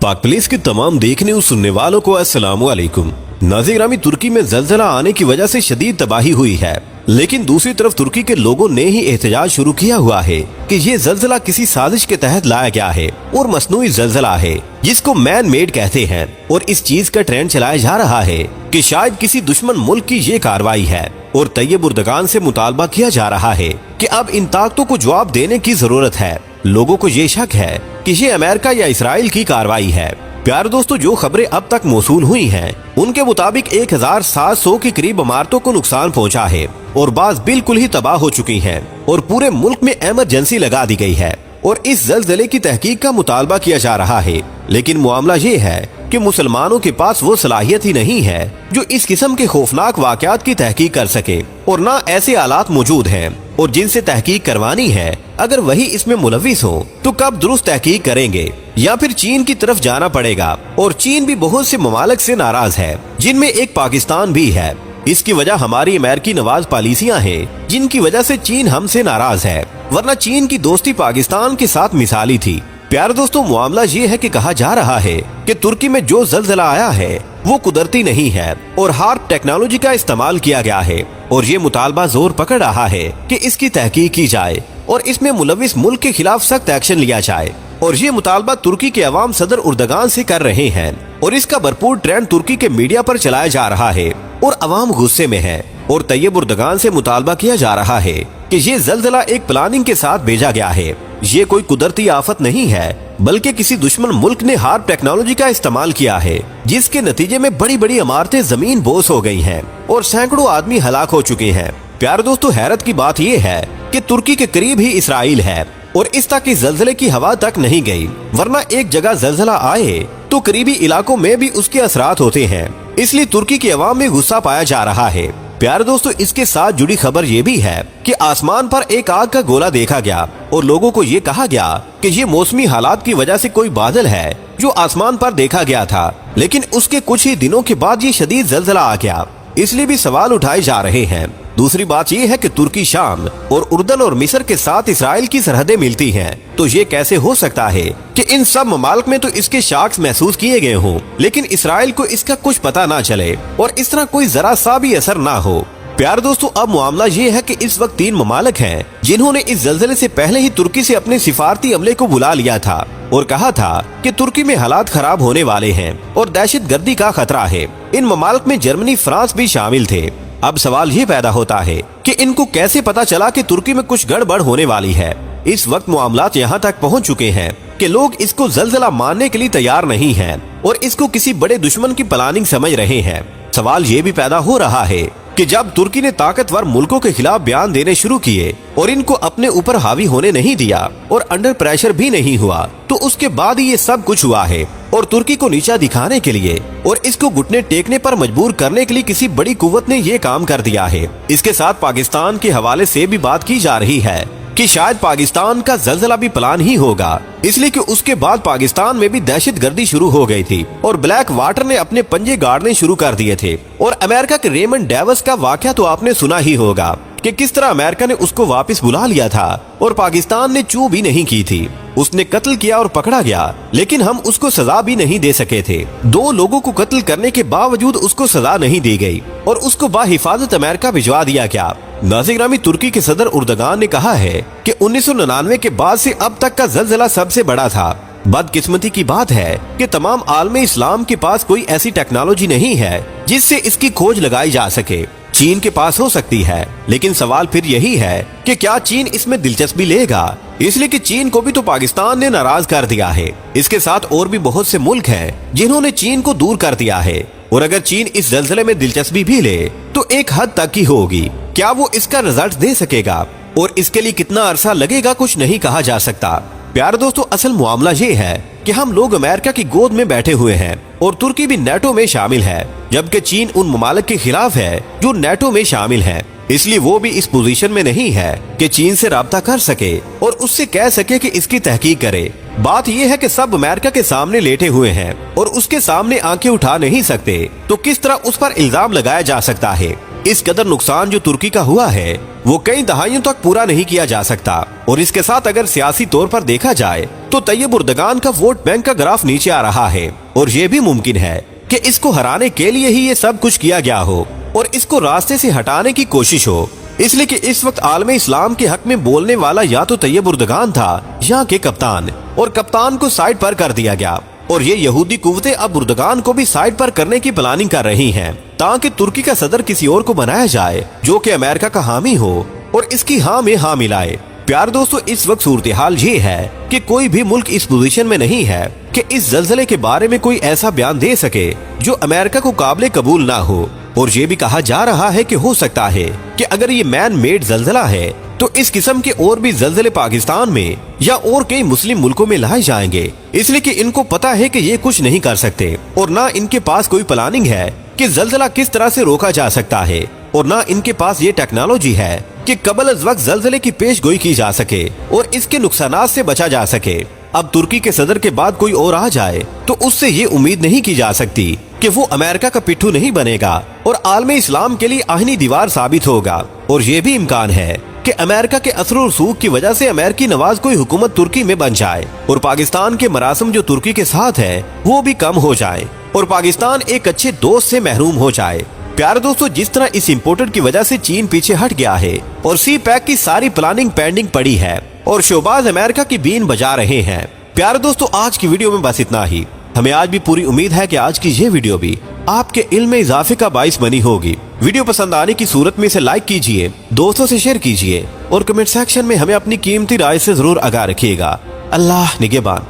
पाक पुलिस के तमाम देखने और सुनने वालों को अस्सलाम वालेकुम। नाज़िर-ए-गिरामी, तुर्की में जलजला आने की वजह से शदीद तबाही हुई है, लेकिन दूसरी तरफ तुर्की के लोगों ने ही एहतजाज शुरू किया हुआ है कि ये जलजला किसी साजिश के तहत लाया गया है और मसनूई जलजला है जिसको मैन मेड कहते हैं। और इस चीज का ट्रेंड चलाया जा रहा है कि शायद किसी दुश्मन मुल्क की ये कार्रवाई है और तैयब उर्दगान से मुतालबा किया जा रहा है कि अब इन ताकतों को जवाब देने की जरूरत है। लोगों को ये शक है कि ये अमेरिका या इसराइल की कार्रवाई है। प्यारे दोस्तों, जो खबरें अब तक मौसूल हुई हैं, उनके मुताबिक 1700 के करीब इमारतों को नुकसान पहुंचा है और बाज बिल्कुल ही तबाह हो चुकी हैं और पूरे मुल्क में इमरजेंसी लगा दी गई है और इस जलजले की तहकीक का मुतालबा किया जा रहा है। लेकिन मामला ये है कि मुसलमानों के पास वो सलाहियत ही नहीं है जो इस किस्म के खौफनाक वाकयात की तहकीक कर सके और ना ऐसे आलात मौजूद हैं और जिनसे तहकीक करवानी है। अगर वही इसमें मुलविस हो तो कब दुरुस्त तहकीक करेंगे, या फिर चीन की तरफ जाना पड़ेगा। और चीन भी बहुत से ममालिक से नाराज है, जिनमें एक पाकिस्तान भी है। इसकी वजह हमारी अमेरिकी नवाज पॉलिसियां हैं, जिनकी वजह से चीन हमसे नाराज है, वरना चीन की दोस्ती पाकिस्तान के साथ मिसाली थी। प्यारे दोस्तों, मामला ये है कि कहा जा रहा है कि तुर्की में जो जलजला आया है वो कुदरती नहीं है और हार्प टेक्नोलॉजी का इस्तेमाल किया गया है और ये मुतालबा जोर पकड़ रहा है कि इसकी तहकीक की जाए और इसमें मुलविस मुल्क के खिलाफ सख्त एक्शन लिया जाए। और ये मुतालबा तुर्की के अवाम सदर उर्दगान से कर रहे हैं और इसका भरपूर ट्रेंड तुर्की के मीडिया पर चलाया जा रहा है और अवाम गुस्से में है। और तैयब उर्दगान से मुतालबा किया जा रहा है कि ये जलजला एक प्लानिंग के साथ भेजा गया है। ये कोई कुदरती आफत नहीं है, बल्कि किसी दुश्मन मुल्क ने हार्प टेक्नोलॉजी का इस्तेमाल किया है, जिसके नतीजे में बड़ी बड़ी इमारतें जमीन बोस हो गई हैं और सैकड़ों आदमी हलाक हो चुके हैं। प्यारे दोस्तों, हैरत की बात यह है कि तुर्की के करीब ही इसराइल है और इस तक की जलजले की हवा तक नहीं गई, वरना एक जगह जलजला आए तो करीबी इलाकों में भी उसके असरात होते हैं। इसलिए तुर्की के अवाम में गुस्सा पाया जा रहा है। प्यारे दोस्तों, इसके साथ जुड़ी खबर ये भी है कि आसमान पर एक आग का गोला देखा गया और लोगों को ये कहा गया कि ये मौसमी हालात की वजह से कोई बादल है जो आसमान पर देखा गया था, लेकिन उसके कुछ ही दिनों के बाद ये शदीद जलजला आ गया। इसलिए भी सवाल उठाए जा रहे हैं। दूसरी बात यह है कि तुर्की शाम और उर्दन और मिस्र के साथ इसराइल की सरहदें मिलती हैं, तो ये कैसे हो सकता है कि इन सब ममालिक में तो इसके शाक्स महसूस किए गए हों, लेकिन इसराइल को इसका कुछ पता ना चले और इस तरह कोई जरा सा भी असर ना हो। प्यारे दोस्तों, अब मामला ये है कि इस वक्त 3 ममालिक हैं जिन्होंने इस जलजले से पहले ही तुर्की से अपने सिफारती अमले को बुला लिया था और कहा था कि तुर्की में हालात खराब होने वाले हैं और दहशत गर्दी का खतरा है। इन ममालिक में जर्मनी, फ्रांस भी शामिल थे। अब सवाल ये पैदा होता है कि इनको कैसे पता चला कि तुर्की में कुछ गड़बड़ होने वाली है। इस वक्त मामलात यहाँ तक पहुँच चुके हैं कि लोग इसको जलजला मानने के लिए तैयार नहीं हैं और इसको किसी बड़े दुश्मन की प्लानिंग समझ रहे हैं। सवाल ये भी पैदा हो रहा है कि जब तुर्की ने ताकतवर मुल्कों के खिलाफ बयान देने शुरू किए और इनको अपने ऊपर हावी होने नहीं दिया और अंडर प्रेशर भी नहीं हुआ, तो उसके बाद ही ये सब कुछ हुआ है। और तुर्की को नीचा दिखाने के लिए और इसको घुटने टेकने पर मजबूर करने के लिए किसी बड़ी कुव्वत ने ये काम कर दिया है। इसके साथ पाकिस्तान के हवाले से भी बात की जा रही है कि शायद पाकिस्तान का जलजला भी प्लान ही होगा, इसलिए कि उसके बाद पाकिस्तान में भी दहशत गर्दी शुरू हो गई थी और ब्लैक वाटर ने अपने पंजे गाड़ने शुरू कर दिए थे। और अमेरिका के रेमंड डेविस का वाकया तो आपने सुना ही होगा कि किस तरह अमेरिका ने उसको वापस बुला लिया था और पाकिस्तान ने चू भी नहीं की थी। उसने कत्ल किया और पकड़ा गया, लेकिन हम उसको सजा भी नहीं दे सके थे। 2 लोगों को कत्ल करने के बावजूद उसको सजा नहीं दी गई और उसको बाहिफाजत अमेरिका भिजवा दिया गया। नाज़िर-ए-गिरामी, तुर्की के सदर उर्दगान ने कहा है कि 1999 के बाद से अब तक का जलजला सबसे बड़ा था। बदकिस्मती की बात है कि तमाम आलम इस्लाम के पास कोई ऐसी टेक्नोलॉजी नहीं है जिससे इसकी खोज लगाई जा सके। चीन के पास हो सकती है, लेकिन सवाल फिर यही है कि क्या चीन इसमें दिलचस्पी लेगा, इसलिए कि चीन को भी तो पाकिस्तान ने नाराज कर दिया है। इसके साथ और भी बहुत से मुल्क हैं जिन्होंने चीन को दूर कर दिया है और अगर चीन इस जलजले में दिलचस्पी भी ले तो एक हद तक ही होगी। क्या वो इसका रिजल्ट दे सकेगा और इसके लिए कितना अरसा लगेगा, कुछ नहीं कहा जा सकता। प्यारे दोस्तों, असल मामला ये है कि हम लोग अमेरिका की गोद में बैठे हुए हैं और तुर्की भी नेटो में शामिल है, जबकि चीन उन ममालिक के खिलाफ है जो नेटो में शामिल है। इसलिए वो भी इस पोजीशन में नहीं है कि चीन से राब्ता कर सके और उससे कह सके कि इसकी तहकीक करे। बात यह है कि सब अमेरिका के सामने लेटे हुए हैं और उसके सामने आंखें उठा नहीं सकते, तो किस तरह उस पर इल्जाम लगाया जा सकता है। इस कदर नुकसान जो तुर्की का हुआ है वो कई दहाइयों तक पूरा नहीं किया जा सकता। और इसके साथ अगर सियासी तौर पर देखा जाए तो तैयब उर्दगान का वोट बैंक का ग्राफ नीचे आ रहा है और ये भी मुमकिन है कि इसको हराने के लिए ही ये सब कुछ किया गया हो और इसको रास्ते से हटाने की कोशिश हो। इसलिए कि इस वक्त आलमे इस्लाम के हक में बोलने वाला या तो तैयब उर्दगान था यहाँ के कप्तान, और कप्तान को साइड पर कर दिया गया और ये यहूदी कुव्वतें अब उर्दगान को भी साइड पर करने की प्लानिंग कर रही हैं ताकि तुर्की का सदर किसी और को बनाया जाए जो कि अमेरिका का हामी हो और इसकी हाँ में हाँ मिलाए। प्यार दोस्तों, इस वक्त सूरत हाल ये है कि कोई भी मुल्क इस पोजीशन में नहीं है कि इस जल्जले के बारे में कोई ऐसा बयान दे सके जो अमेरिका को काबिल कबूल ना हो। और ये भी कहा जा रहा है कि हो सकता है कि अगर ये मैन मेड जल्जला है तो इस किस्म के और भी जल्जले पाकिस्तान में या और कई मुस्लिम मुल्कों में लाए जाएंगे, इसलिए कि इनको पता है कि ये कुछ नहीं कर सकते और ना इनके पास कोई प्लानिंग है कि जल्जला किस तरह से रोका जा सकता है और ना इनके पास ये टेक्नोलॉजी है कि कबल अज वक्त जल्जले की पेशगोई की जा सके और इसके नुकसानात से बचा जा सके। अब तुर्की के सदर के बाद कोई और आ जाए तो उससे ये उम्मीद नहीं की जा सकती कि वो अमेरिका का पिट्ठू नहीं बनेगा और आलमे इस्लाम के लिए आहनी दीवार साबित होगा। और ये भी इम्कान है कि अमेरिका के असर और सूख की वजह से अमेरिकी नवाज कोई हुकूमत तुर्की में बन जाए और पाकिस्तान के मरासम जो तुर्की के साथ है वो भी कम हो जाए और पाकिस्तान एक अच्छे दोस्त से महरूम हो जाए। प्यारे दोस्तों, जिस तरह इस इम्पोर्टेड की वजह से चीन पीछे हट गया है और सी पैक की सारी प्लानिंग पेंडिंग पड़ी है और शोबाज अमेरिका की बीन बजा रहे हैं। प्यारे दोस्तों, आज की वीडियो में बस इतना ही। हमें आज भी पूरी उम्मीद है कि आज की ये वीडियो भी आपके इल्म में इजाफे का बाइस बनी होगी। वीडियो पसंद आने की सूरत में इसे लाइक कीजिए, दोस्तों से शेयर कीजिए और कमेंट सेक्शन में हमें अपनी कीमती राय से जरूर आगाह रखिएगा। अल्लाह निगहबान।